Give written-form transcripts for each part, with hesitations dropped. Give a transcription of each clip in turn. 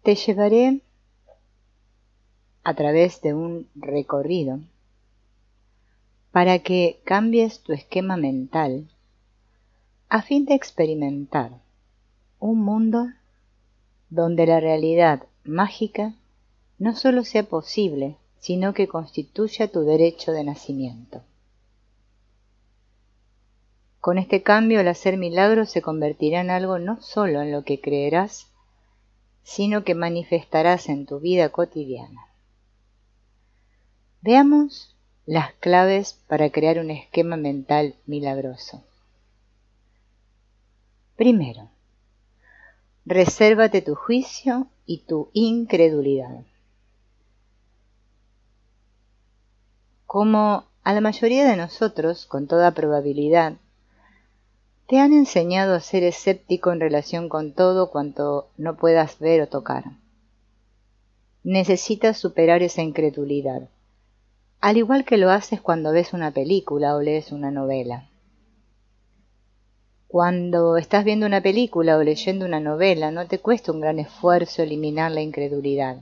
Te llevaré a través de un recorrido para que cambies tu esquema mental a fin de experimentar un mundo donde la realidad mágica no solo sea posible, sino que constituya tu derecho de nacimiento. Con este cambio, el hacer milagros se convertirá en algo no solo en lo que creerás, sino que manifestarás en tu vida cotidiana. Veamos las claves para crear un esquema mental milagroso. Primero, resérvate tu juicio y tu incredulidad. Como a la mayoría de nosotros, con toda probabilidad, te han enseñado a ser escéptico en relación con todo cuanto no puedas ver o tocar. Necesitas superar esa incredulidad, al igual que lo haces cuando ves una película o lees una novela. Cuando estás viendo una película o leyendo una novela, no te cuesta un gran esfuerzo eliminar la incredulidad.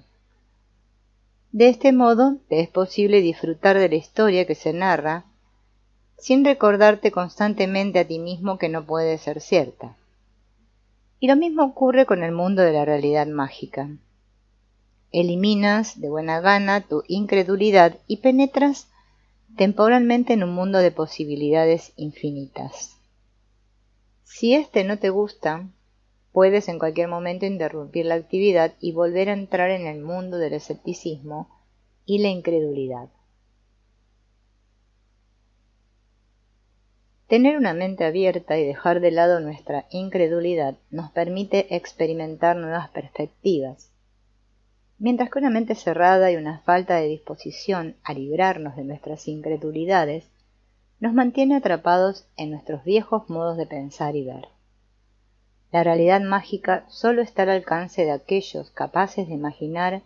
De este modo, te es posible disfrutar de la historia que se narra sin recordarte constantemente a ti mismo que no puede ser cierta. Y lo mismo ocurre con el mundo de la realidad mágica. Eliminas de buena gana tu incredulidad y penetras temporalmente en un mundo de posibilidades infinitas. Si este no te gusta, puedes en cualquier momento interrumpir la actividad y volver a entrar en el mundo del escepticismo y la incredulidad. Tener una mente abierta y dejar de lado nuestra incredulidad nos permite experimentar nuevas perspectivas, mientras que una mente cerrada y una falta de disposición a librarnos de nuestras incredulidades nos mantiene atrapados en nuestros viejos modos de pensar y ver. La realidad mágica solo está al alcance de aquellos capaces de imaginar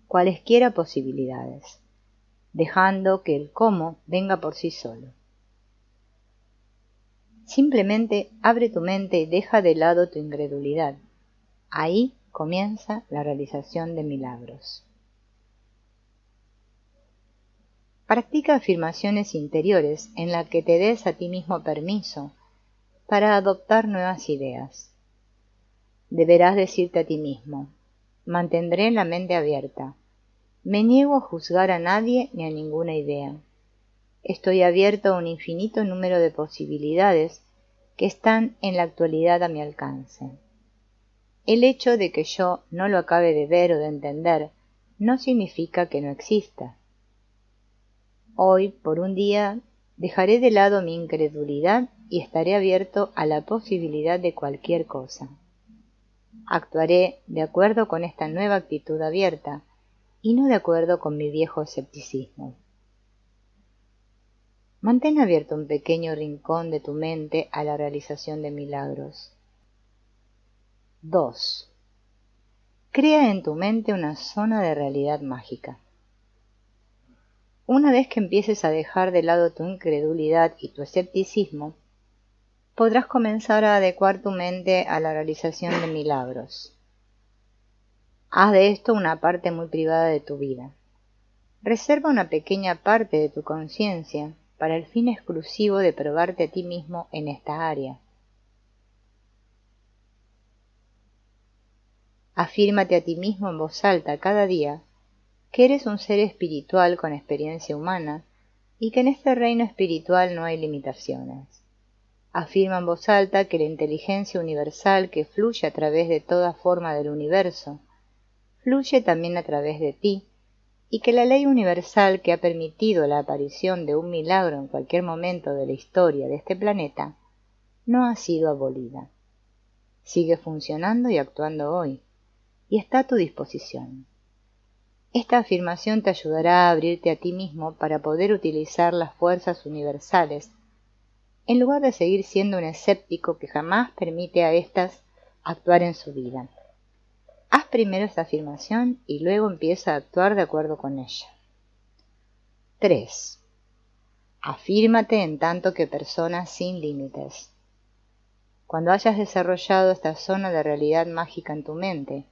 cualesquiera posibilidades, dejando que el cómo venga por sí solo. Simplemente abre tu mente y deja de lado tu incredulidad. Ahí comienza la realización de milagros. Practica afirmaciones interiores en las que te des a ti mismo permiso para adoptar nuevas ideas. Deberás decirte a ti mismo: mantendré la mente abierta. Me niego a juzgar a nadie ni a ninguna idea. Estoy abierto a un infinito número de posibilidades que están en la actualidad a mi alcance. El hecho de que yo no lo acabe de ver o de entender no significa que no exista. Hoy, por un día, dejaré de lado mi incredulidad y estaré abierto a la posibilidad de cualquier cosa. Actuaré de acuerdo con esta nueva actitud abierta y no de acuerdo con mi viejo escepticismo. Mantén abierto un pequeño rincón de tu mente a la realización de milagros. 2. Crea en tu mente una zona de realidad mágica. Una vez que empieces a dejar de lado tu incredulidad y tu escepticismo, podrás comenzar a adecuar tu mente a la realización de milagros. Haz de esto una parte muy privada de tu vida. Reserva una pequeña parte de tu conciencia para el fin exclusivo de probarte a ti mismo en esta área. Afírmate a ti mismo en voz alta cada día que eres un ser espiritual con experiencia humana y que en este reino espiritual no hay limitaciones. Afirma en voz alta que la inteligencia universal que fluye a través de toda forma del universo fluye también a través de ti, y que la ley universal que ha permitido la aparición de un milagro en cualquier momento de la historia de este planeta no ha sido abolida. Sigue funcionando y actuando hoy, y está a tu disposición. Esta afirmación te ayudará a abrirte a ti mismo para poder utilizar las fuerzas universales, en lugar de seguir siendo un escéptico que jamás permite a éstas actuar en su vida. Haz primero esta afirmación y luego empieza a actuar de acuerdo con ella. 3. Afírmate en tanto que persona sin límites. Cuando hayas desarrollado esta zona de realidad mágica en tu mente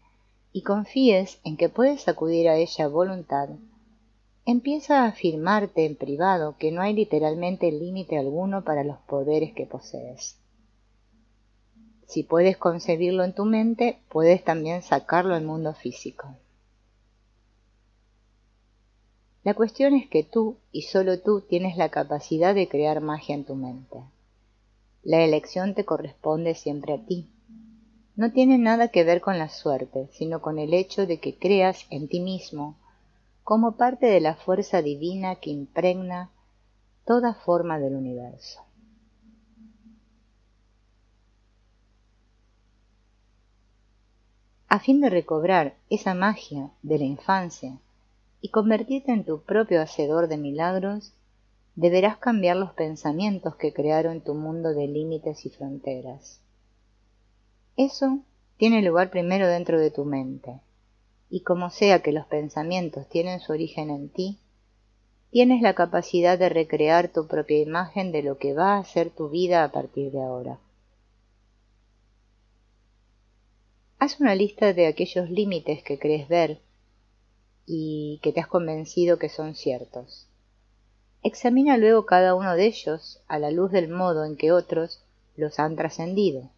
y confíes en que puedes acudir a ella a voluntad, empieza a afirmarte en privado que no hay literalmente límite alguno para los poderes que posees. Si puedes concebirlo en tu mente, puedes también sacarlo al mundo físico. La cuestión es que tú, y solo tú, tienes la capacidad de crear magia en tu mente. La elección te corresponde siempre a ti. No tiene nada que ver con la suerte, sino con el hecho de que creas en ti mismo como parte de la fuerza divina que impregna toda forma del universo. A fin de recobrar esa magia de la infancia y convertirte en tu propio hacedor de milagros, deberás cambiar los pensamientos que crearon tu mundo de límites y fronteras. Eso tiene lugar primero dentro de tu mente, y como sea que los pensamientos tienen su origen en ti, tienes la capacidad de recrear tu propia imagen de lo que va a ser tu vida a partir de ahora. Haz una lista de aquellos límites que crees ver y que te has convencido que son ciertos. Examina luego cada uno de ellos a la luz del modo en que otros los han trascendido.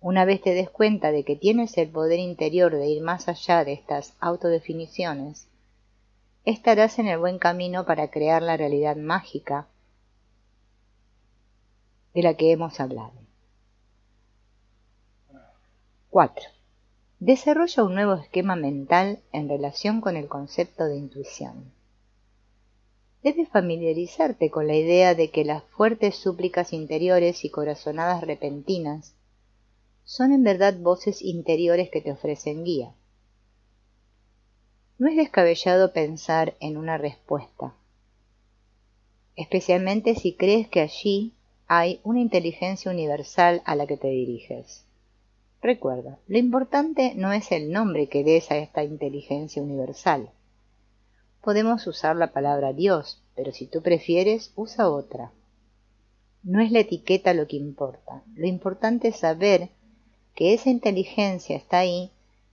Una vez te des cuenta de que tienes el poder interior de ir más allá de estas autodefiniciones, estarás en el buen camino para crear la realidad mágica de la que hemos hablado. 4. Desarrolla un nuevo esquema mental en relación con el concepto de intuición. Debes familiarizarte con la idea de que las fuertes súplicas interiores y corazonadas repentinas son en verdad voces interiores que te ofrecen guía. No es descabellado pensar en una respuesta, especialmente si crees que allí hay una inteligencia universal a la que te diriges. Recuerda, lo importante no es el nombre que des a esta inteligencia universal. Podemos usar la palabra Dios, pero si tú prefieres, usa otra. No es la etiqueta lo que importa. Lo importante es saber que esa inteligencia está ahí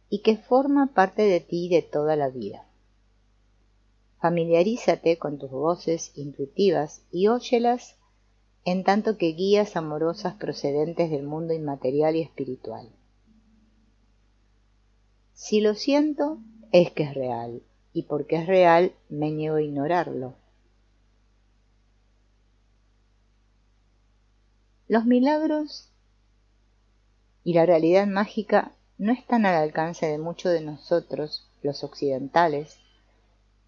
y que forma parte de ti de toda la vida. Familiarízate con tus voces intuitivas y óyelas en tanto que guías amorosas procedentes del mundo inmaterial y espiritual. Si lo siento, es que es real, y porque es real, me niego a ignorarlo. Los milagros y la realidad mágica no están al alcance de muchos de nosotros, los occidentales,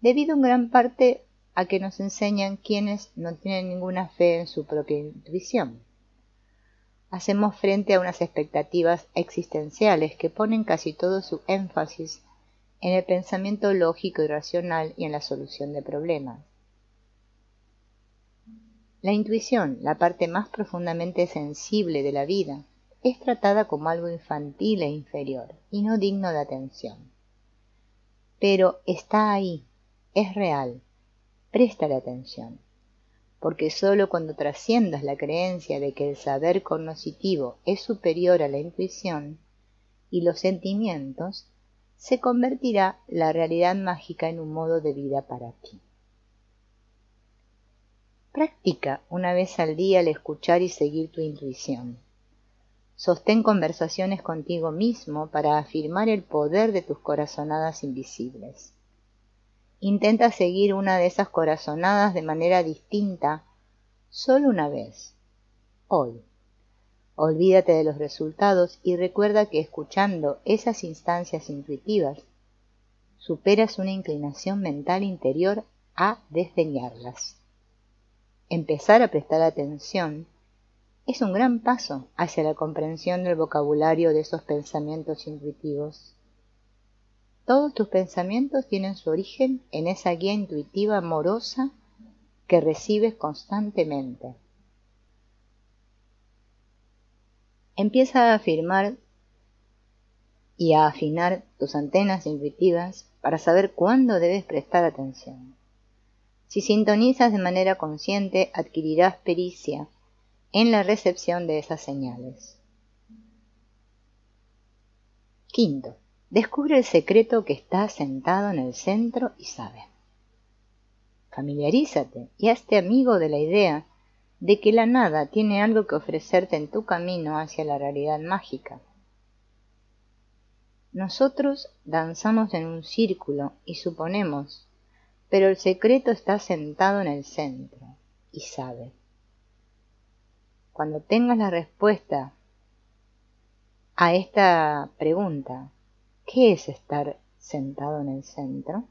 debido en gran parte a que nos enseñan quienes no tienen ninguna fe en su propia intuición. Hacemos frente a unas expectativas existenciales que ponen casi todo su énfasis en el pensamiento lógico y racional y en la solución de problemas. La intuición, la parte más profundamente sensible de la vida, es tratada como algo infantil e inferior y no digno de atención. Pero está ahí, es real, préstale atención, porque sólo cuando trasciendas la creencia de que el saber cognoscitivo es superior a la intuición y los sentimientos, se convertirá la realidad mágica en un modo de vida para ti. Practica una vez al día el escuchar y seguir tu intuición. Sostén conversaciones contigo mismo para afirmar el poder de tus corazonadas invisibles. Intenta seguir una de esas corazonadas de manera distinta solo una vez, hoy. Olvídate de los resultados y recuerda que escuchando esas instancias intuitivas, superas una inclinación mental interior a desdeñarlas. Empezar a prestar atención es un gran paso hacia la comprensión del vocabulario de esos pensamientos intuitivos. Todos tus pensamientos tienen su origen en esa guía intuitiva amorosa que recibes constantemente. Empieza a afirmar y a afinar tus antenas intuitivas para saber cuándo debes prestar atención. Si sintonizas de manera consciente, adquirirás pericia en la recepción de esas señales. 5. Descubre el secreto que está sentado en el centro y sabe. Familiarízate y hazte amigo de la idea de que la nada tiene algo que ofrecerte en tu camino hacia la realidad mágica. Nosotros danzamos en un círculo y suponemos, pero el secreto está sentado en el centro y sabe. Cuando tengas la respuesta a esta pregunta, ¿qué es estar sentado en el centro?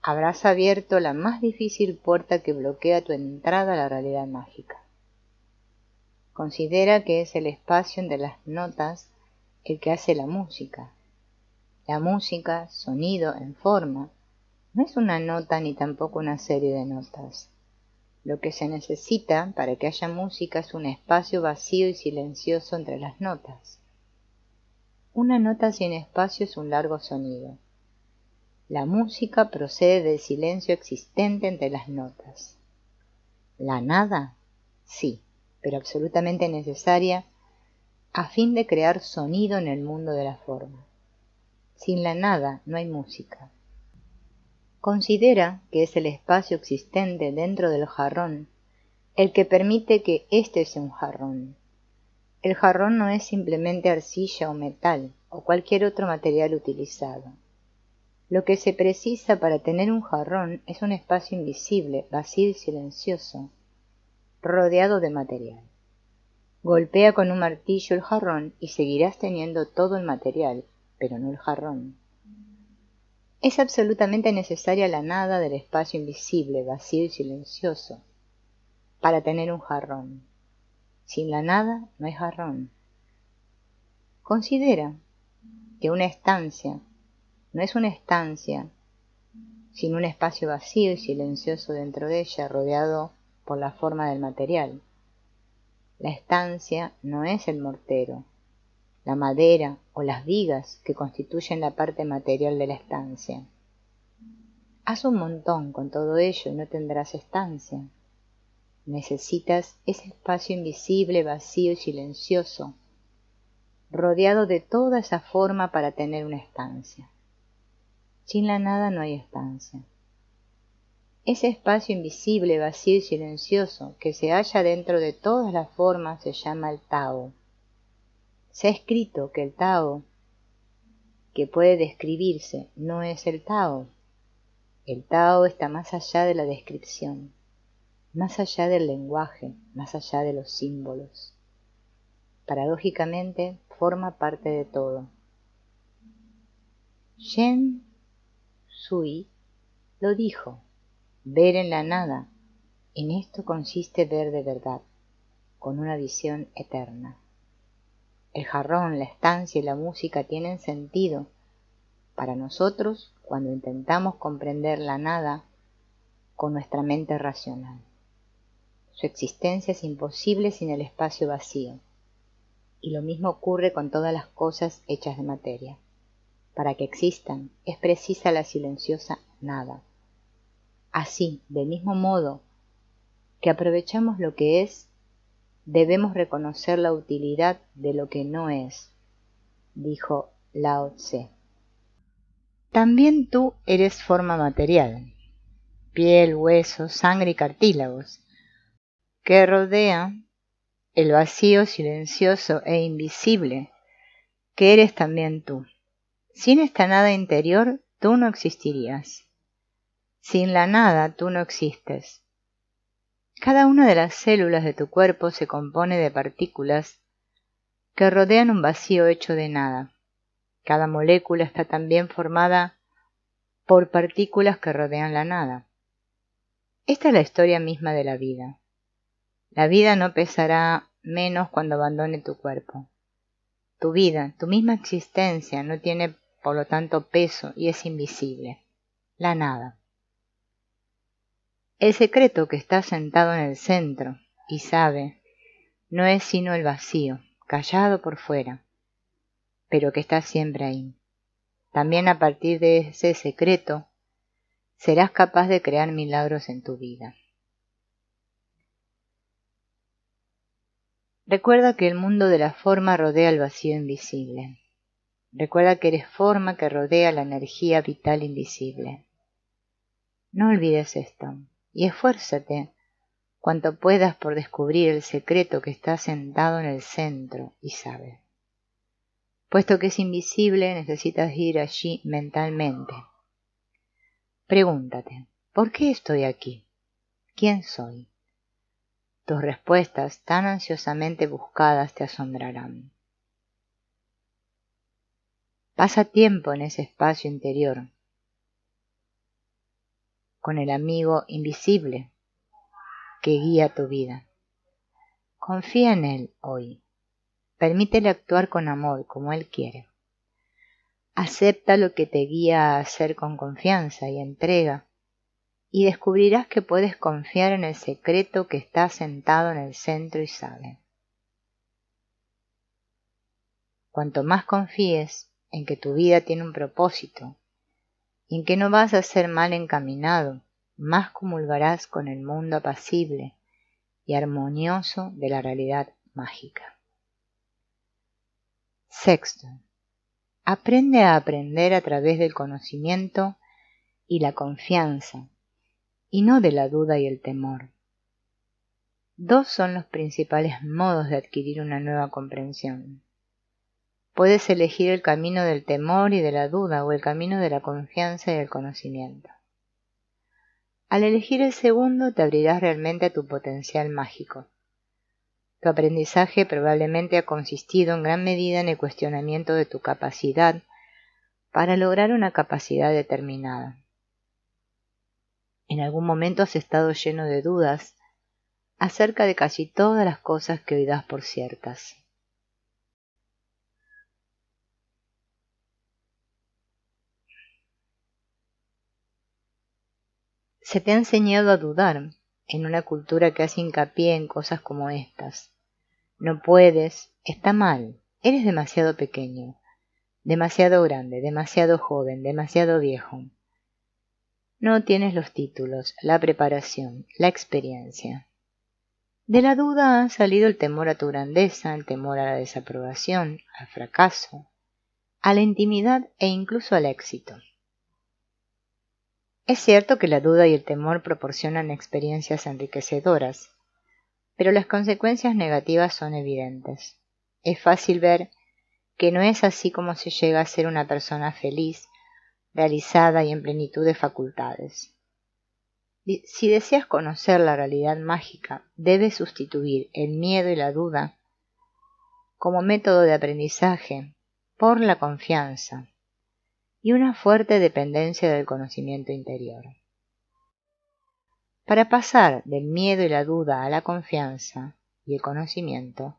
Habrás abierto la más difícil puerta que bloquea tu entrada a la realidad mágica. Considera que es el espacio entre las notas el que hace la música. La música, sonido en forma, no es una nota ni tampoco una serie de notas. Lo que se necesita para que haya música es un espacio vacío y silencioso entre las notas. Una nota sin espacio es un largo sonido. La música procede del silencio existente entre las notas. ¿La nada? Sí, pero absolutamente necesaria a fin de crear sonido en el mundo de la forma. Sin la nada no hay música. Considera que es el espacio existente dentro del jarrón el que permite que éste sea un jarrón. El jarrón no es simplemente arcilla o metal o cualquier otro material utilizado. Lo que se precisa para tener un jarrón es un espacio invisible, vacío y silencioso, rodeado de material. Golpea con un martillo el jarrón y seguirás teniendo todo el material, pero no el jarrón. Es absolutamente necesaria la nada del espacio invisible, vacío y silencioso, para tener un jarrón. Sin la nada no hay jarrón. Considera que una estancia no es una estancia sin un espacio vacío y silencioso dentro de ella, rodeado por la forma del material. La estancia no es el mortero, la madera o las vigas que constituyen la parte material de la estancia. Haz un montón con todo ello y no tendrás estancia. Necesitas ese espacio invisible, vacío y silencioso, rodeado de toda esa forma para tener una estancia. Sin la nada no hay estancia. Ese espacio invisible, vacío y silencioso que se halla dentro de todas las formas se llama el Tao. Se ha escrito que el Tao, que puede describirse, no es el Tao. El Tao está más allá de la descripción, más allá del lenguaje, más allá de los símbolos. Paradójicamente, forma parte de todo. Shen Sui lo dijo: ver en la nada, en esto consiste ver de verdad, con una visión eterna. El jarrón, la estancia y la música tienen sentido para nosotros cuando intentamos comprender la nada con nuestra mente racional. Su existencia es imposible sin el espacio vacío, y lo mismo ocurre con todas las cosas hechas de materia. Para que existan es precisa la silenciosa nada. Así, del mismo modo que aprovechamos lo que es, debemos reconocer la utilidad de lo que no es, dijo Lao Tse. También tú eres forma material, piel, huesos, sangre y cartílagos, que rodea el vacío silencioso e invisible, que eres también tú. Sin esta nada interior, tú no existirías. Sin la nada, tú no existes. Cada una de las células de tu cuerpo se compone de partículas que rodean un vacío hecho de nada. Cada molécula está también formada por partículas que rodean la nada. Esta es la historia misma de la vida. La vida no pesará menos cuando abandone tu cuerpo. Tu vida, tu misma existencia, no tiene por lo tanto peso y es invisible. La nada. El secreto que está sentado en el centro y sabe, no es sino el vacío, callado por fuera, pero que está siempre ahí. También a partir de ese secreto serás capaz de crear milagros en tu vida. Recuerda que el mundo de la forma rodea el vacío invisible. Recuerda que eres forma que rodea la energía vital invisible. No olvides esto y esfuérzate cuanto puedas por descubrir el secreto que está sentado en el centro y sabe. Puesto que es invisible, necesitas ir allí mentalmente. Pregúntate, ¿por qué estoy aquí? ¿Quién soy? Tus respuestas tan ansiosamente buscadas te asombrarán. Pasa tiempo en ese espacio interior, con el amigo invisible que guía tu vida. Confía en él hoy. Permítele actuar con amor como él quiere. Acepta lo que te guía a hacer con confianza y entrega, y descubrirás que puedes confiar en el secreto que está sentado en el centro y sabe. Cuanto más confíes en que tu vida tiene un propósito y en que no vas a ser mal encaminado, más comulgarás con el mundo apacible y armonioso de la realidad mágica. Sexto, aprende a aprender a través del conocimiento y la confianza, y no de la duda y el temor. Dos son los principales modos de adquirir una nueva comprensión. Puedes elegir el camino del temor y de la duda o el camino de la confianza y del conocimiento. Al elegir el segundo te abrirás realmente a tu potencial mágico. Tu aprendizaje probablemente ha consistido en gran medida en el cuestionamiento de tu capacidad para lograr una capacidad determinada. En algún momento has estado lleno de dudas acerca de casi todas las cosas que hoy das por ciertas. Se te ha enseñado a dudar en una cultura que hace hincapié en cosas como estas. No puedes, está mal, eres demasiado pequeño, demasiado grande, demasiado joven, demasiado viejo. No tienes los títulos, la preparación, la experiencia. De la duda ha salido el temor a tu grandeza, el temor a la desaprobación, al fracaso, a la intimidad e incluso al éxito. Es cierto que la duda y el temor proporcionan experiencias enriquecedoras, pero las consecuencias negativas son evidentes. Es fácil ver que no es así como se llega a ser una persona feliz, realizada y en plenitud de facultades. Si deseas conocer la realidad mágica, debes sustituir el miedo y la duda como método de aprendizaje por la confianza y una fuerte dependencia del conocimiento interior. Para pasar del miedo y la duda a la confianza y el conocimiento,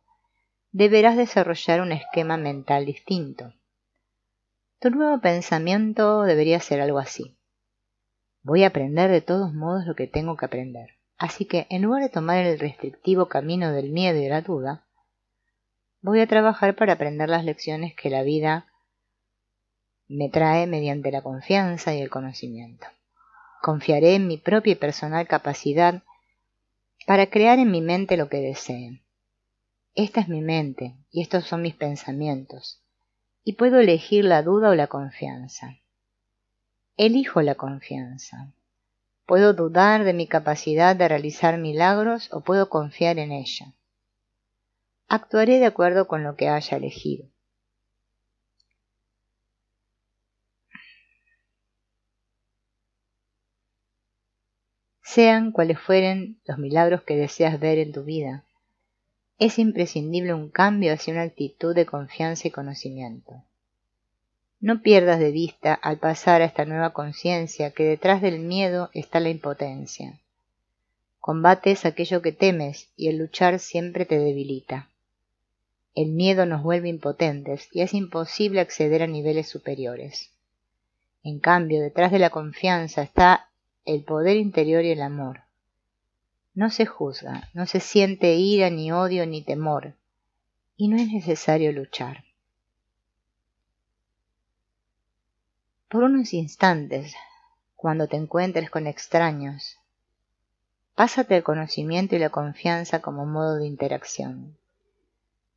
deberás desarrollar un esquema mental distinto. Tu nuevo pensamiento debería ser algo así. Voy a aprender de todos modos lo que tengo que aprender. Así que, en lugar de tomar el restrictivo camino del miedo y de la duda, voy a trabajar para aprender las lecciones que la vida me trae mediante la confianza y el conocimiento. Confiaré en mi propia y personal capacidad para crear en mi mente lo que desee. Esta es mi mente y estos son mis pensamientos, y puedo elegir la duda o la confianza. Elijo la confianza. Puedo dudar de mi capacidad de realizar milagros o puedo confiar en ella. Actuaré de acuerdo con lo que haya elegido. Sean cuales fueren los milagros que deseas ver en tu vida, es imprescindible un cambio hacia una actitud de confianza y conocimiento. No pierdas de vista al pasar a esta nueva conciencia que detrás del miedo está la impotencia. Combates aquello que temes y el luchar siempre te debilita. El miedo nos vuelve impotentes y es imposible acceder a niveles superiores. En cambio, detrás de la confianza está el poder interior y el amor. No se juzga, no se siente ira, ni odio, ni temor, y no es necesario luchar. Por unos instantes, cuando te encuentres con extraños, pásate el conocimiento y la confianza como modo de interacción.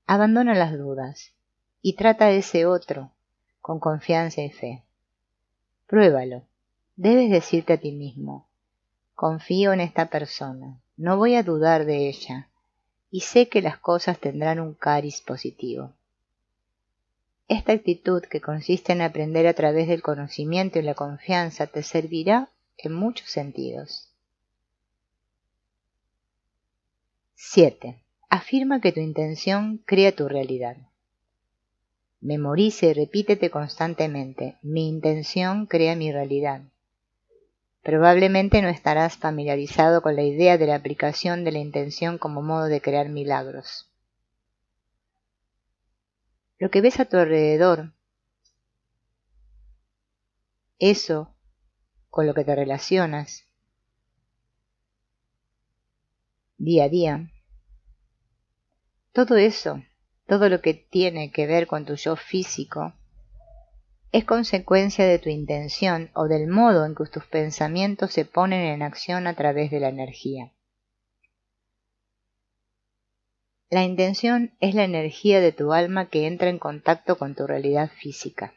Abandona las dudas y trata a ese otro con confianza y fe. Pruébalo. Debes decirte a ti mismo: confío en esta persona, no voy a dudar de ella, y sé que las cosas tendrán un cariz positivo. Esta actitud, que consiste en aprender a través del conocimiento y la confianza, te servirá en muchos sentidos. 7. Afirma que tu intención crea tu realidad. Memoriza y repítete constantemente: mi intención crea mi realidad. Probablemente no estarás familiarizado con la idea de la aplicación de la intención como modo de crear milagros. Lo que ves a tu alrededor, eso con lo que te relacionas día a día, todo eso, todo lo que tiene que ver con tu yo físico, es consecuencia de tu intención o del modo en que tus pensamientos se ponen en acción a través de la energía. La intención es la energía de tu alma que entra en contacto con tu realidad física.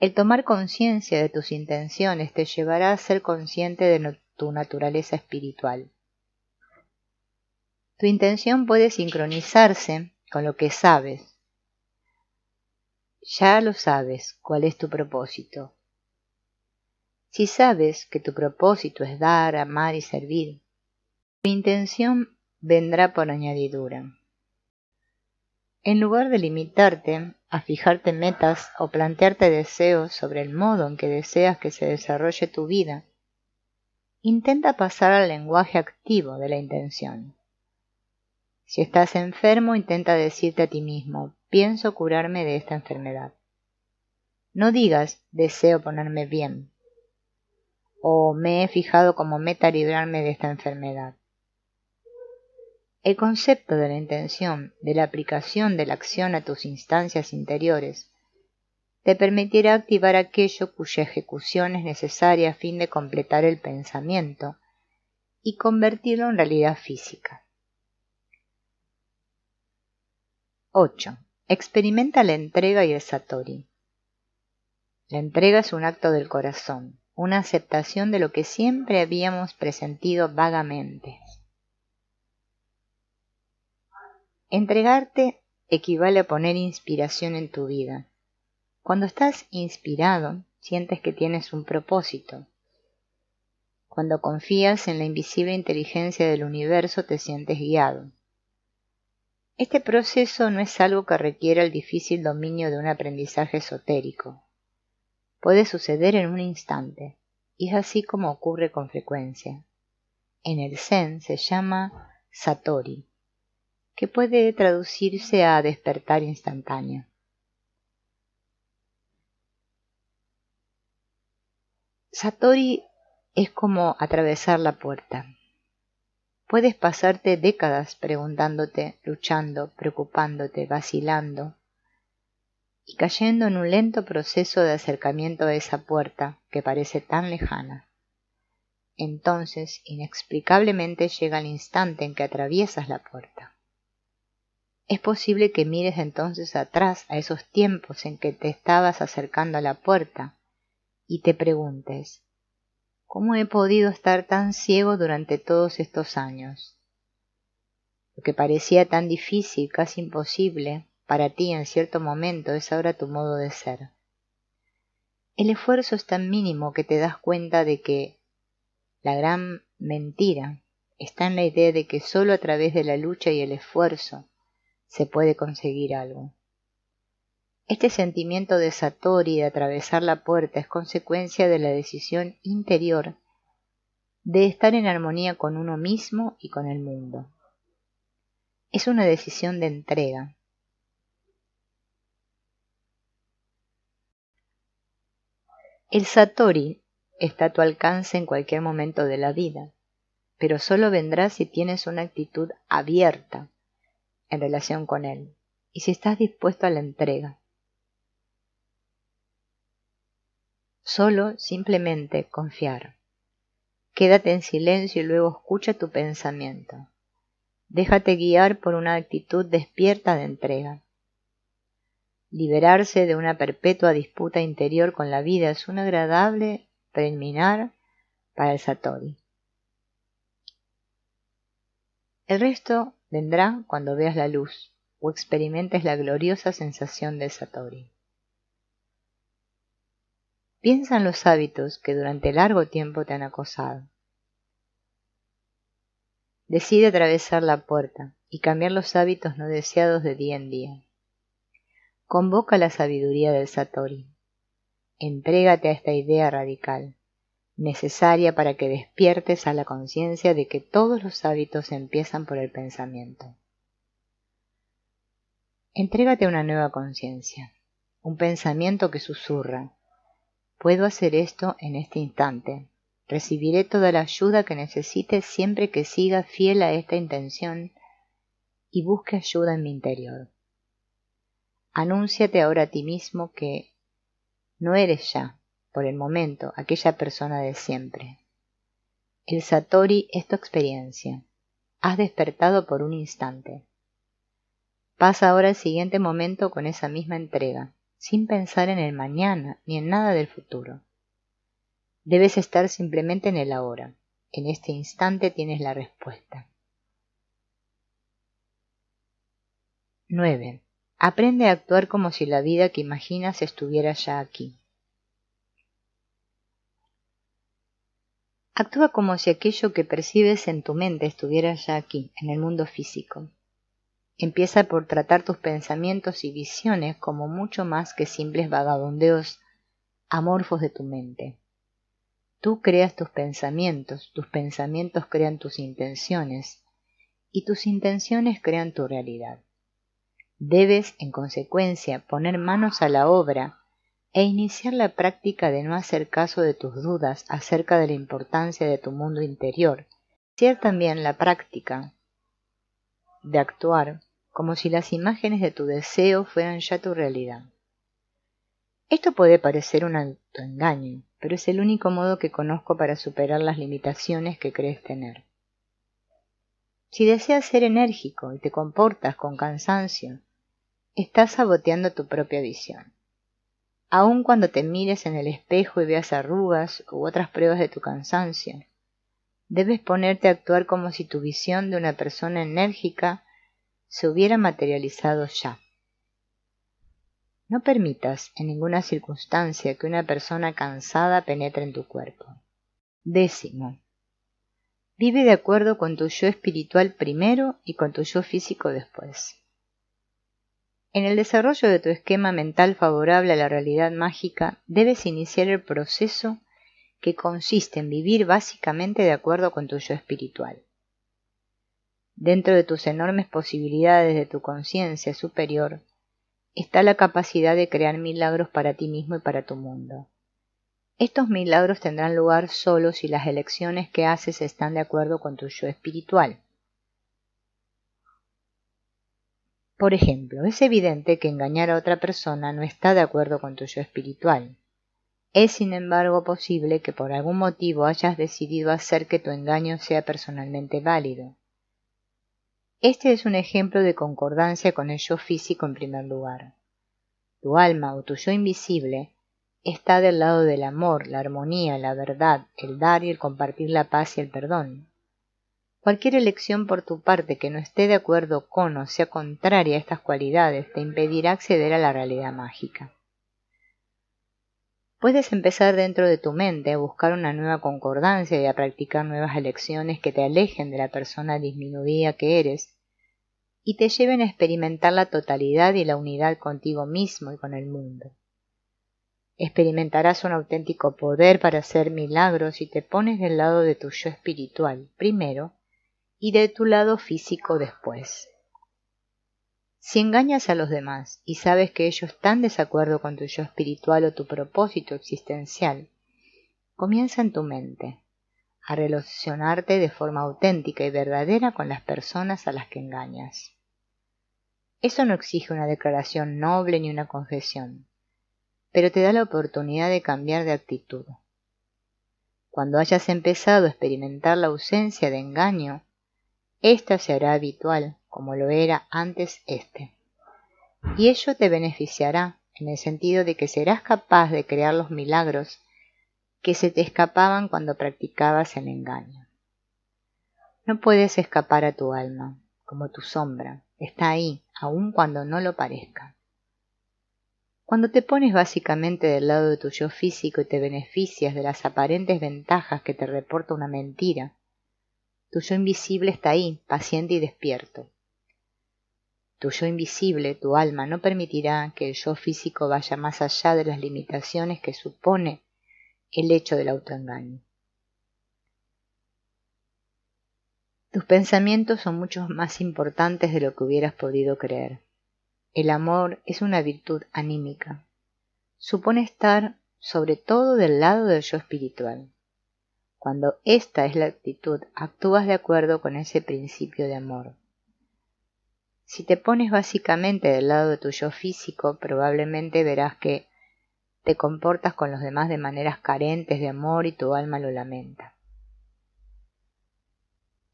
El tomar conciencia de tus intenciones te llevará a ser consciente de tu naturaleza espiritual. Tu intención puede sincronizarse con lo que sabes. Ya lo sabes cuál es tu propósito. Si sabes que tu propósito es dar, amar y servir, tu intención vendrá por añadidura. En lugar de limitarte a fijarte metas o plantearte deseos sobre el modo en que deseas que se desarrolle tu vida, intenta pasar al lenguaje activo de la intención. Si estás enfermo, intenta decirte a ti mismo: pienso curarme de esta enfermedad. No digas: deseo ponerme bien, o me he fijado como meta librarme de esta enfermedad. El concepto de la intención, de la aplicación de la acción a tus instancias interiores, te permitirá activar aquello cuya ejecución es necesaria a fin de completar el pensamiento y convertirlo en realidad física. 8. Experimenta la entrega y el satori. La entrega es un acto del corazón, una aceptación de lo que siempre habíamos presentido vagamente. Entregarte equivale a poner inspiración en tu vida. Cuando estás inspirado, sientes que tienes un propósito. Cuando confías en la invisible inteligencia del universo, te sientes guiado. Este proceso no es algo que requiera el difícil dominio de un aprendizaje esotérico. Puede suceder en un instante, y es así como ocurre con frecuencia. En el Zen se llama satori, que puede traducirse a despertar instantáneo. Satori es como atravesar la puerta. Puedes pasarte décadas preguntándote, luchando, preocupándote, vacilando y cayendo en un lento proceso de acercamiento a esa puerta que parece tan lejana. Entonces, inexplicablemente llega el instante en que atraviesas la puerta. Es posible que mires entonces atrás a esos tiempos en que te estabas acercando a la puerta y te preguntes: ¿cómo he podido estar tan ciego durante todos estos años? Lo que parecía tan difícil, casi imposible, para ti en cierto momento es ahora tu modo de ser. El esfuerzo es tan mínimo que te das cuenta de que la gran mentira está en la idea de que solo a través de la lucha y el esfuerzo se puede conseguir algo. Este sentimiento de satori, de atravesar la puerta, es consecuencia de la decisión interior de estar en armonía con uno mismo y con el mundo. Es una decisión de entrega. El satori está a tu alcance en cualquier momento de la vida, pero solo vendrá si tienes una actitud abierta en relación con él y si estás dispuesto a la entrega. Solo, simplemente, confiar. Quédate en silencio y luego escucha tu pensamiento. Déjate guiar por una actitud despierta de entrega. Liberarse de una perpetua disputa interior con la vida es un agradable preliminar para el Satori. El resto vendrá cuando veas la luz o experimentes la gloriosa sensación del Satori. Piensa en los hábitos que durante largo tiempo te han acosado. Decide atravesar la puerta y cambiar los hábitos no deseados de día en día. Convoca la sabiduría del Satori. Entrégate a esta idea radical, necesaria para que despiertes a la conciencia de que todos los hábitos empiezan por el pensamiento. Entrégate a una nueva conciencia, un pensamiento que susurra: puedo hacer esto en este instante. Recibiré toda la ayuda que necesite siempre que siga fiel a esta intención y busque ayuda en mi interior. Anúnciate ahora a ti mismo que no eres ya, por el momento, aquella persona de siempre. El Satori es tu experiencia. Has despertado por un instante. Pasa ahora al siguiente momento con esa misma entrega, sin pensar en el mañana ni en nada del futuro. Debes estar simplemente en el ahora. En este instante tienes la respuesta. 9. Aprende a actuar como si la vida que imaginas estuviera ya aquí. Actúa como si aquello que percibes en tu mente estuviera ya aquí, en el mundo físico. Empieza por tratar tus pensamientos y visiones como mucho más que simples vagabundeos amorfos de tu mente. Tú creas tus pensamientos crean tus intenciones, y tus intenciones crean tu realidad. Debes, en consecuencia, poner manos a la obra e iniciar la práctica de no hacer caso de tus dudas acerca de la importancia de tu mundo interior. Iniciar también la práctica de actuar como si las imágenes de tu deseo fueran ya tu realidad. Esto puede parecer un autoengaño, pero es el único modo que conozco para superar las limitaciones que crees tener. Si deseas ser enérgico y te comportas con cansancio, estás saboteando tu propia visión. Aun cuando te mires en el espejo y veas arrugas u otras pruebas de tu cansancio, debes ponerte a actuar como si tu visión de una persona enérgica se hubiera materializado ya. No permitas en ninguna circunstancia que una persona cansada penetre en tu cuerpo. 10. Vive de acuerdo con tu yo espiritual primero y con tu yo físico después. En el desarrollo de tu esquema mental favorable a la realidad mágica, debes iniciar el proceso que consiste en vivir básicamente de acuerdo con tu yo espiritual. Dentro de tus enormes posibilidades de tu conciencia superior, está la capacidad de crear milagros para ti mismo y para tu mundo. Estos milagros tendrán lugar solo si las elecciones que haces están de acuerdo con tu yo espiritual. Por ejemplo, es evidente que engañar a otra persona no está de acuerdo con tu yo espiritual. Es, sin embargo, posible que por algún motivo hayas decidido hacer que tu engaño sea personalmente válido. Este es un ejemplo de concordancia con el yo físico en primer lugar. Tu alma o tu yo invisible está del lado del amor, la armonía, la verdad, el dar y el compartir la paz y el perdón. Cualquier elección por tu parte que no esté de acuerdo con o sea contraria a estas cualidades te impedirá acceder a la realidad mágica. Puedes empezar dentro de tu mente a buscar una nueva concordancia y a practicar nuevas elecciones que te alejen de la persona disminuida que eres y te lleven a experimentar la totalidad y la unidad contigo mismo y con el mundo. Experimentarás un auténtico poder para hacer milagros si te pones del lado de tu yo espiritual primero y de tu lado físico después. Si engañas a los demás y sabes que ellos están en desacuerdo con tu yo espiritual o tu propósito existencial, comienza en tu mente a relacionarte de forma auténtica y verdadera con las personas a las que engañas. Eso no exige una declaración noble ni una confesión, pero te da la oportunidad de cambiar de actitud. Cuando hayas empezado a experimentar la ausencia de engaño, esta se hará habitual, como lo era antes este. y ello te beneficiará en el sentido de que serás capaz de crear los milagros que se te escapaban cuando practicabas el engaño. No puedes escapar a tu alma, como tu sombra, está ahí, aun cuando no lo parezca. Cuando te pones básicamente del lado de tu yo físico y te beneficias de las aparentes ventajas que te reporta una mentira, tu yo invisible está ahí, paciente y despierto. Tu yo invisible, tu alma, no permitirá que el yo físico vaya más allá de las limitaciones que supone el hecho del autoengaño. Tus pensamientos son mucho más importantes de lo que hubieras podido creer. El amor es una virtud anímica. Supone estar sobre todo del lado del yo espiritual. Cuando esta es la actitud, actúas de acuerdo con ese principio de amor. Si te pones básicamente del lado de tu yo físico, probablemente verás que te comportas con los demás de maneras carentes de amor y tu alma lo lamenta.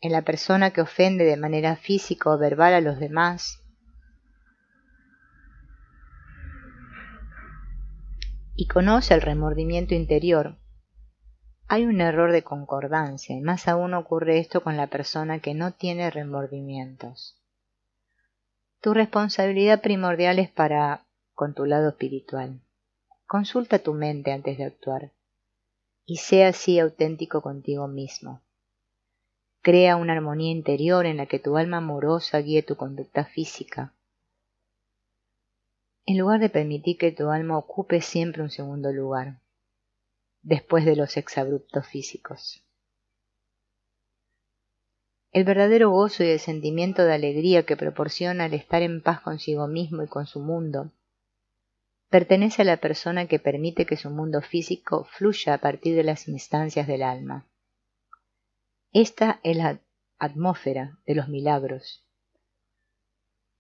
En la persona que ofende de manera física o verbal a los demás, y conoce el remordimiento interior, hay un error de concordancia, y más aún ocurre esto con la persona que no tiene remordimientos. Tu responsabilidad primordial es para con tu lado espiritual. Consulta tu mente antes de actuar, y sea así auténtico contigo mismo. Crea una armonía interior en la que tu alma amorosa guíe tu conducta física, en lugar de permitir que tu alma ocupe siempre un segundo lugar, después de los exabruptos físicos. El verdadero gozo y el sentimiento de alegría que proporciona el estar en paz consigo mismo y con su mundo, pertenece a la persona que permite que su mundo físico fluya a partir de las instancias del alma. Esta es la atmósfera de los milagros.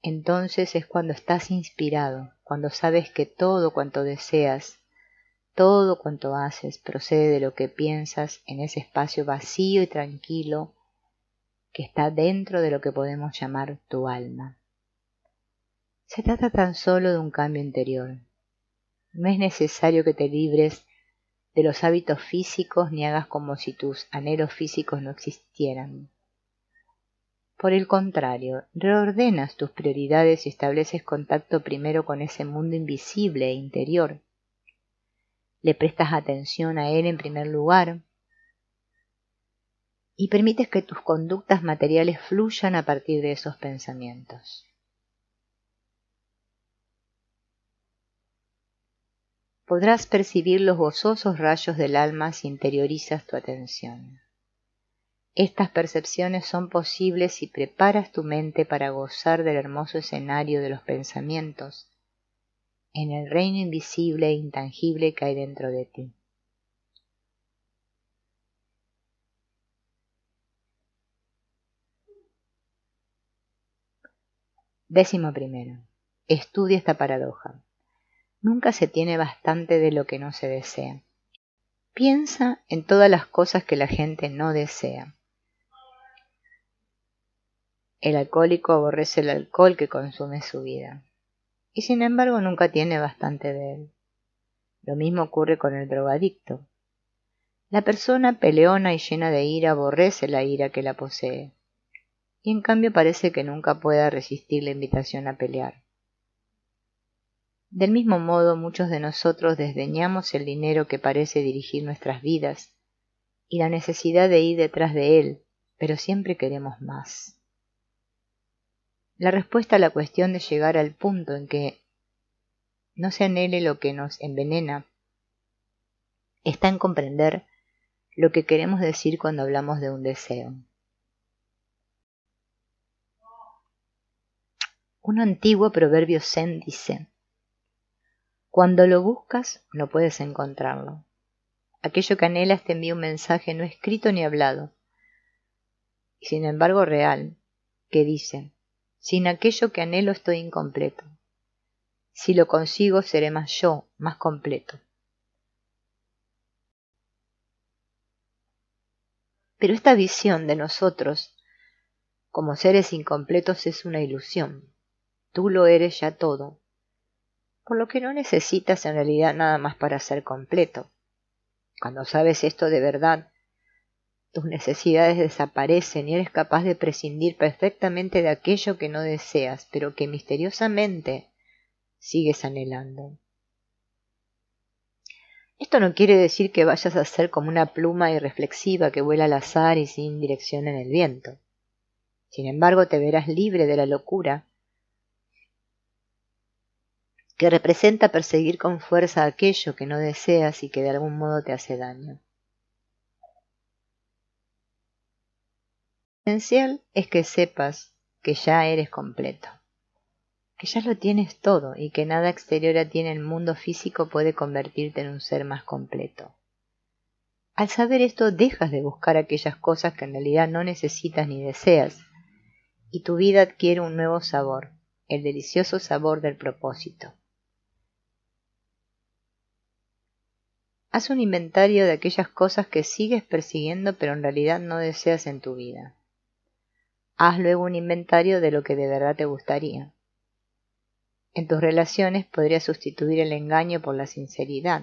Entonces es cuando estás inspirado, cuando sabes que todo cuanto deseas, todo cuanto haces, procede de lo que piensas en ese espacio vacío y tranquilo que está dentro de lo que podemos llamar tu alma. Se trata tan solo de un cambio interior. No es necesario que te libres de los hábitos físicos ni hagas como si tus anhelos físicos no existieran. Por el contrario, reordenas tus prioridades y estableces contacto primero con ese mundo invisible e interior. Le prestas atención a él en primer lugar y permites que tus conductas materiales fluyan a partir de esos pensamientos. Podrás percibir los gozosos rayos del alma si interiorizas tu atención. Estas percepciones son posibles si preparas tu mente para gozar del hermoso escenario de los pensamientos, en el reino invisible e intangible que hay dentro de ti. Décimo primero. Estudia esta paradoja. Nunca se tiene bastante de lo que no se desea. Piensa en todas las cosas que la gente no desea. El alcohólico aborrece el alcohol que consume su vida, y sin embargo nunca tiene bastante de él. Lo mismo ocurre con el drogadicto. La persona peleona y llena de ira aborrece la ira que la posee, y en cambio parece que nunca pueda resistir la invitación a pelear. Del mismo modo, muchos de nosotros desdeñamos el dinero que parece dirigir nuestras vidas y la necesidad de ir detrás de él, pero siempre queremos más. La respuesta a la cuestión de llegar al punto en que no se anhele lo que nos envenena está en comprender lo que queremos decir cuando hablamos de un deseo. Un antiguo proverbio zen dice: cuando lo buscas, no puedes encontrarlo. Aquello que anhelas te envía un mensaje no escrito ni hablado, y sin embargo real, que dice: sin aquello que anhelo estoy incompleto. Si lo consigo, seré más yo, más completo. Pero esta visión de nosotros como seres incompletos es una ilusión. Tú lo eres ya todo, por lo que no necesitas en realidad nada más para ser completo. Cuando sabes esto de verdad, tus necesidades desaparecen y eres capaz de prescindir perfectamente de aquello que no deseas, pero que misteriosamente sigues anhelando. Esto no quiere decir que vayas a ser como una pluma irreflexiva que vuela al azar y sin dirección en el viento. Sin embargo, te verás libre de la locura que representa perseguir con fuerza aquello que no deseas y que de algún modo te hace daño. Lo esencial es que sepas que ya eres completo, que ya lo tienes todo y que nada exterior a ti en el mundo físico puede convertirte en un ser más completo. Al saber esto, dejas de buscar aquellas cosas que en realidad no necesitas ni deseas, y tu vida adquiere un nuevo sabor, el delicioso sabor del propósito. Haz un inventario de aquellas cosas que sigues persiguiendo pero en realidad no deseas en tu vida. Haz luego un inventario de lo que de verdad te gustaría. En tus relaciones podrías sustituir el engaño por la sinceridad.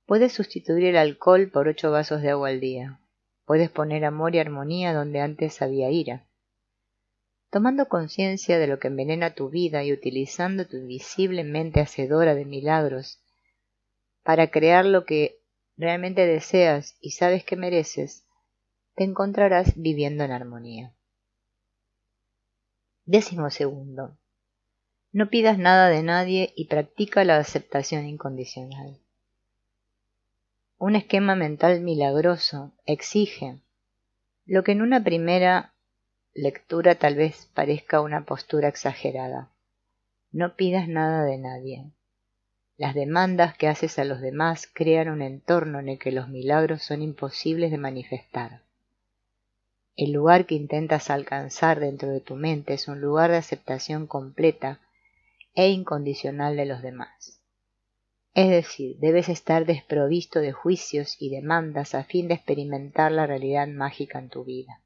Puedes sustituir el alcohol por 8 vasos de agua al día. Puedes poner amor y armonía donde antes había ira. Tomando conciencia de lo que envenena tu vida y utilizando tu invisible mente hacedora de milagros para crear lo que realmente deseas y sabes que mereces, te encontrarás viviendo en armonía. 12. No pidas nada de nadie y practica la aceptación incondicional. Un esquema mental milagroso exige lo que en una primera lectura tal vez parezca una postura exagerada. No pidas nada de nadie. Las demandas que haces a los demás crean un entorno en el que los milagros son imposibles de manifestar. El lugar que intentas alcanzar dentro de tu mente es un lugar de aceptación completa e incondicional de los demás. Es decir, debes estar desprovisto de juicios y demandas a fin de experimentar la realidad mágica en tu vida.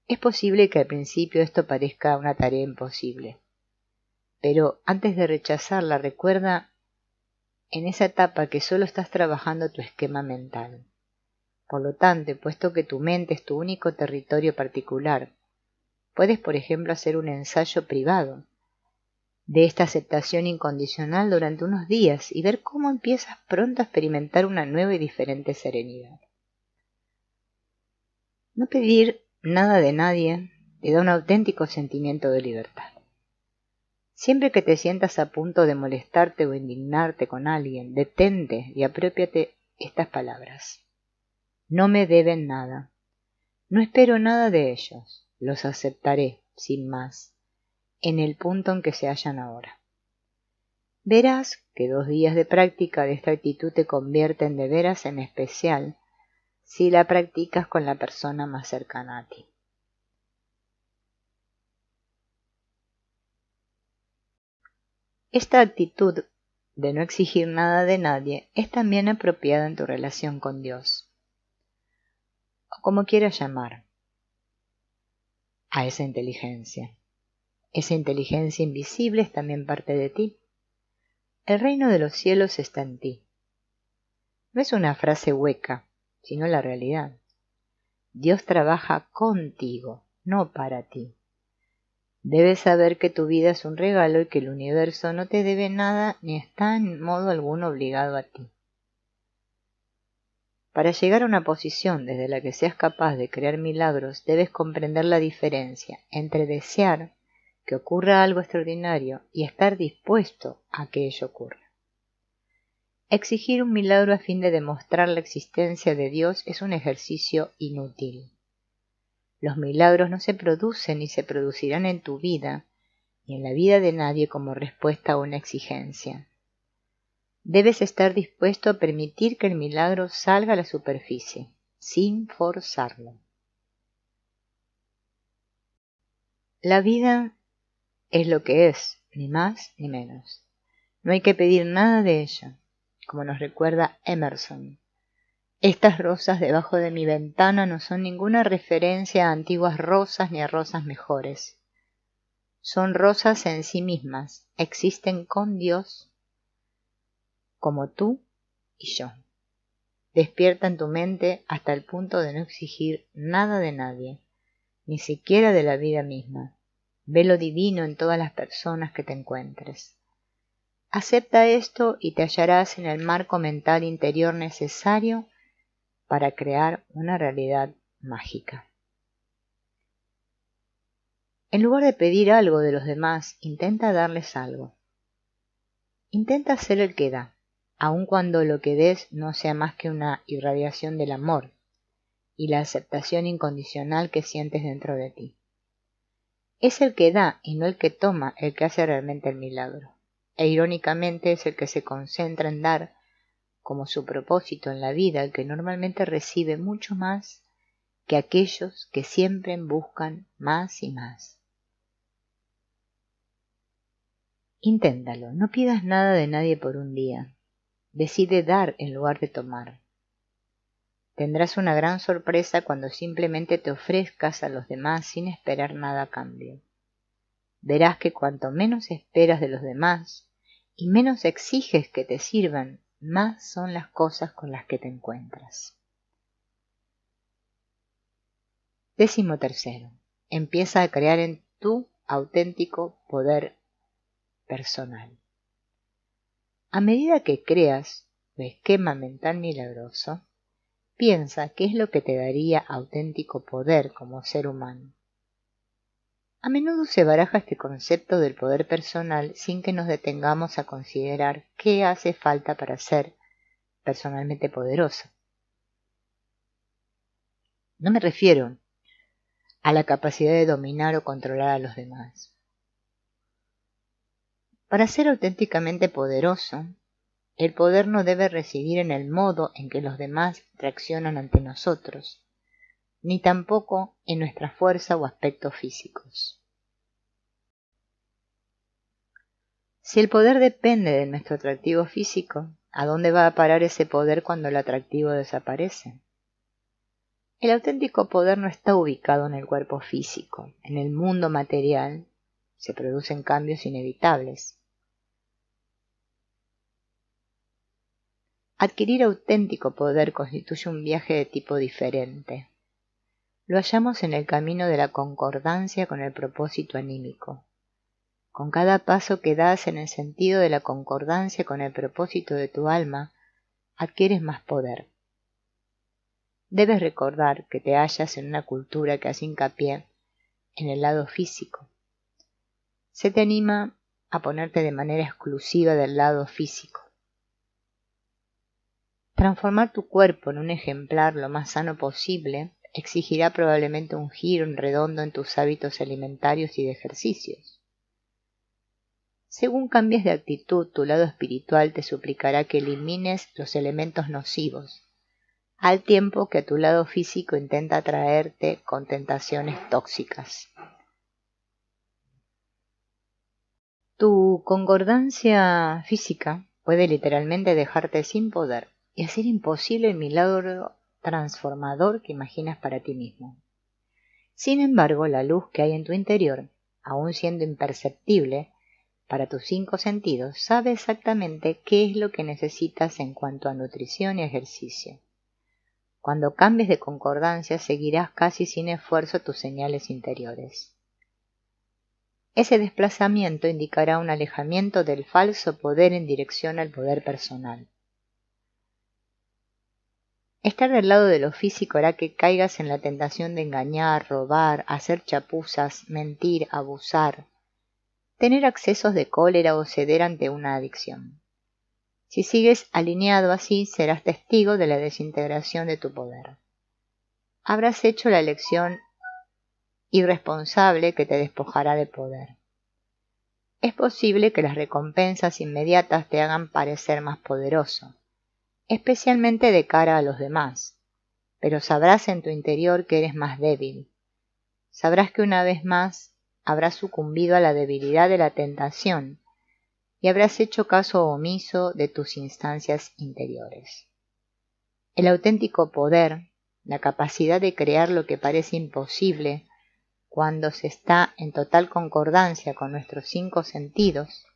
Es posible que al principio esto parezca una tarea imposible, pero antes de rechazarla recuerda en esa etapa que solo estás trabajando tu esquema mental. Por lo tanto, puesto que tu mente es tu único territorio particular, puedes, por ejemplo, hacer un ensayo privado de esta aceptación incondicional durante unos días y ver cómo empiezas pronto a experimentar una nueva y diferente serenidad. No pedir nada de nadie te da un auténtico sentimiento de libertad. Siempre que te sientas a punto de molestarte o indignarte con alguien, detente y apropiate estas palabras. No me deben nada. No espero nada de ellos. Los aceptaré, sin más, en el punto en que se hallan ahora. Verás que 2 días de práctica de esta actitud te convierten de veras en especial si la practicas con la persona más cercana a ti. Esta actitud de no exigir nada de nadie es también apropiada en tu relación con Dios, o como quieras llamar a esa inteligencia. Esa inteligencia invisible es también parte de ti. El reino de los cielos está en ti. No es una frase hueca, sino la realidad. Dios trabaja contigo, no para ti. Debes saber que tu vida es un regalo y que el universo no te debe nada ni está en modo alguno obligado a ti. Para llegar a una posición desde la que seas capaz de crear milagros, debes comprender la diferencia entre desear que ocurra algo extraordinario y estar dispuesto a que ello ocurra. Exigir un milagro a fin de demostrar la existencia de Dios es un ejercicio inútil. Los milagros no se producen ni se producirán en tu vida ni en la vida de nadie como respuesta a una exigencia. Debes estar dispuesto a permitir que el milagro salga a la superficie, sin forzarlo. La vida es lo que es, ni más ni menos. No hay que pedir nada de ella, como nos recuerda Emerson. Estas rosas debajo de mi ventana no son ninguna referencia a antiguas rosas ni a rosas mejores. son rosas en sí mismas, existen con Dios, como tú y yo. Despierta en tu mente hasta el punto de no exigir nada de nadie, ni siquiera de la vida misma. Ve lo divino en todas las personas que te encuentres. Acepta esto y te hallarás en el marco mental interior necesario para crear una realidad mágica. En lugar de pedir algo de los demás, intenta darles algo. Intenta ser el que da, aun cuando lo que des no sea más que una irradiación del amor y la aceptación incondicional que sientes dentro de ti. Es el que da y no el que toma el que hace realmente el milagro. E irónicamente es el que se concentra en dar como su propósito en la vida el que normalmente recibe mucho más que aquellos que siempre buscan más y más. Inténtalo, no pidas nada de nadie por un día. Decide dar en lugar de tomar. Tendrás una gran sorpresa cuando simplemente te ofrezcas a los demás sin esperar nada a cambio. Verás que cuanto menos esperas de los demás y menos exiges que te sirvan, más son las cosas con las que te encuentras. 13. Empieza a crear en tu auténtico poder personal. A medida que creas tu esquema mental milagroso, piensa qué es lo que te daría auténtico poder como ser humano. A menudo se baraja este concepto del poder personal sin que nos detengamos a considerar qué hace falta para ser personalmente poderoso. No me refiero a la capacidad de dominar o controlar a los demás. Para ser auténticamente poderoso, el poder no debe residir en el modo en que los demás reaccionan ante nosotros, ni tampoco en nuestra fuerza o aspectos físicos. Si el poder depende de nuestro atractivo físico, ¿a dónde va a parar ese poder cuando el atractivo desaparece? El auténtico poder no está ubicado en el cuerpo físico. En el mundo material se producen cambios inevitables. Adquirir auténtico poder constituye un viaje de tipo diferente. Lo hallamos en el camino de la concordancia con el propósito anímico. Con cada paso que das en el sentido de la concordancia con el propósito de tu alma, adquieres más poder. Debes recordar que te hallas en una cultura que hace hincapié en el lado físico. Se te anima a ponerte de manera exclusiva del lado físico. Transformar tu cuerpo en un ejemplar lo más sano posible exigirá probablemente un giro en redondo en tus hábitos alimentarios y de ejercicios. Según cambies de actitud, tu lado espiritual te suplicará que elimines los elementos nocivos, al tiempo que tu lado físico intenta atraerte con tentaciones tóxicas. Tu concordancia física puede literalmente dejarte sin poder y hacer imposible el milagro transformador que imaginas para ti mismo. Sin embargo, la luz que hay en tu interior, aun siendo imperceptible para tus 5 sentidos, sabe exactamente qué es lo que necesitas en cuanto a nutrición y ejercicio. Cuando cambies de concordancia, seguirás casi sin esfuerzo tus señales interiores. Ese desplazamiento indicará un alejamiento del falso poder en dirección al poder personal. Estar del lado de lo físico hará que caigas en la tentación de engañar, robar, hacer chapuzas, mentir, abusar, tener accesos de cólera o ceder ante una adicción. Si sigues alineado así, serás testigo de la desintegración de tu poder. Habrás hecho la elección irresponsable que te despojará de poder. Es posible que las recompensas inmediatas te hagan parecer más poderoso, especialmente de cara a los demás, pero sabrás en tu interior que eres más débil. Sabrás que una vez más habrás sucumbido a la debilidad de la tentación y habrás hecho caso omiso de tus instancias interiores. El auténtico poder, la capacidad de crear lo que parece imposible, cuando se está en total concordancia con nuestros 5 sentidos,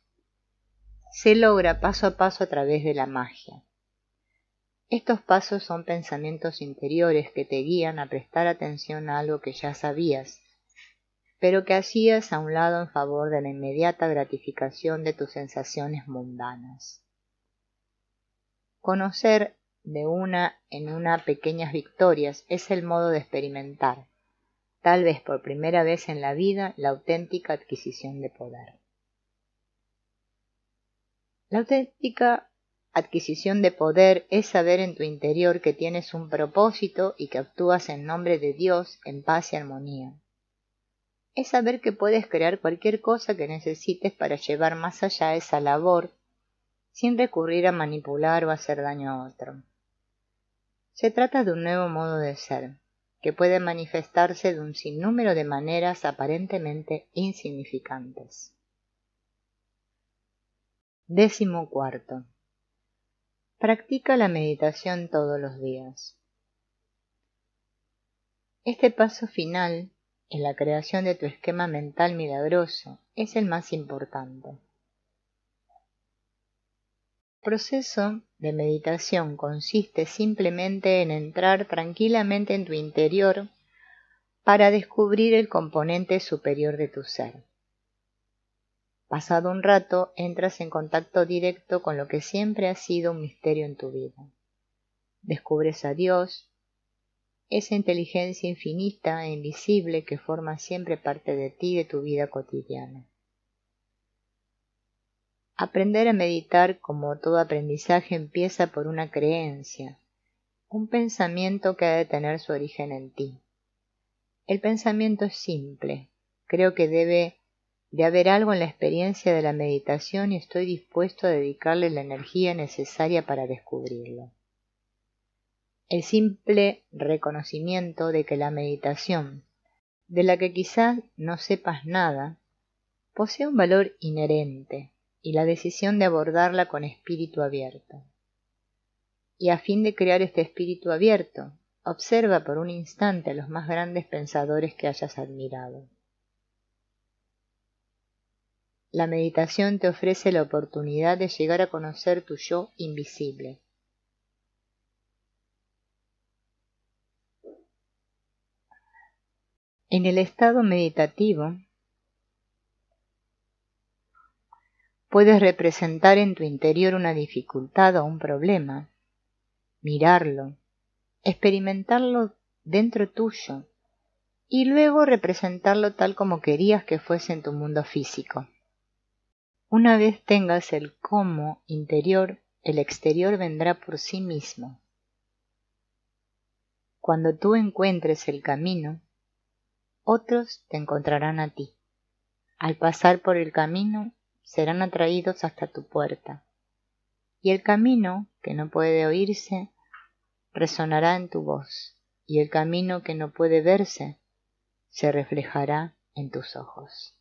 se logra paso a paso a través de la magia. Estos pasos son pensamientos interiores que te guían a prestar atención a algo que ya sabías, pero que hacías a un lado en favor de la inmediata gratificación de tus sensaciones mundanas. Conocer de una en una pequeñas victorias es el modo de experimentar, tal vez por primera vez en la vida, la auténtica adquisición de poder. La auténtica adquisición de poder es saber en tu interior que tienes un propósito y que actúas en nombre de Dios en paz y armonía. Es saber que puedes crear cualquier cosa que necesites para llevar más allá esa labor sin recurrir a manipular o hacer daño a otro. Se trata de un nuevo modo de ser, que puede manifestarse de un sinnúmero de maneras aparentemente insignificantes. 14. Practica la meditación todos los días. Este paso final en la creación de tu esquema mental milagroso es el más importante. El proceso de meditación consiste simplemente en entrar tranquilamente en tu interior para descubrir el componente superior de tu ser. Pasado un rato, entras en contacto directo con lo que siempre ha sido un misterio en tu vida. Descubres a Dios, esa inteligencia infinita e invisible que forma siempre parte de ti y de tu vida cotidiana. Aprender a meditar, como todo aprendizaje, empieza por una creencia, un pensamiento que ha de tener su origen en ti. El pensamiento es simple, creo que debe de haber algo en la experiencia de la meditación y estoy dispuesto a dedicarle la energía necesaria para descubrirlo. El simple reconocimiento de que la meditación, de la que quizás no sepas nada, posee un valor inherente y la decisión de abordarla con espíritu abierto. Y a fin de crear este espíritu abierto, observa por un instante a los más grandes pensadores que hayas admirado. La meditación te ofrece la oportunidad de llegar a conocer tu yo invisible. En el estado meditativo, puedes representar en tu interior una dificultad o un problema, mirarlo, experimentarlo dentro tuyo y luego representarlo tal como querías que fuese en tu mundo físico. Una vez tengas el cómo interior, el exterior vendrá por sí mismo. Cuando tú encuentres el camino, otros te encontrarán a ti. Al pasar por el camino, serán atraídos hasta tu puerta. Y el camino, que no puede oírse, resonará en tu voz. Y el camino que no puede verse, se reflejará en tus ojos.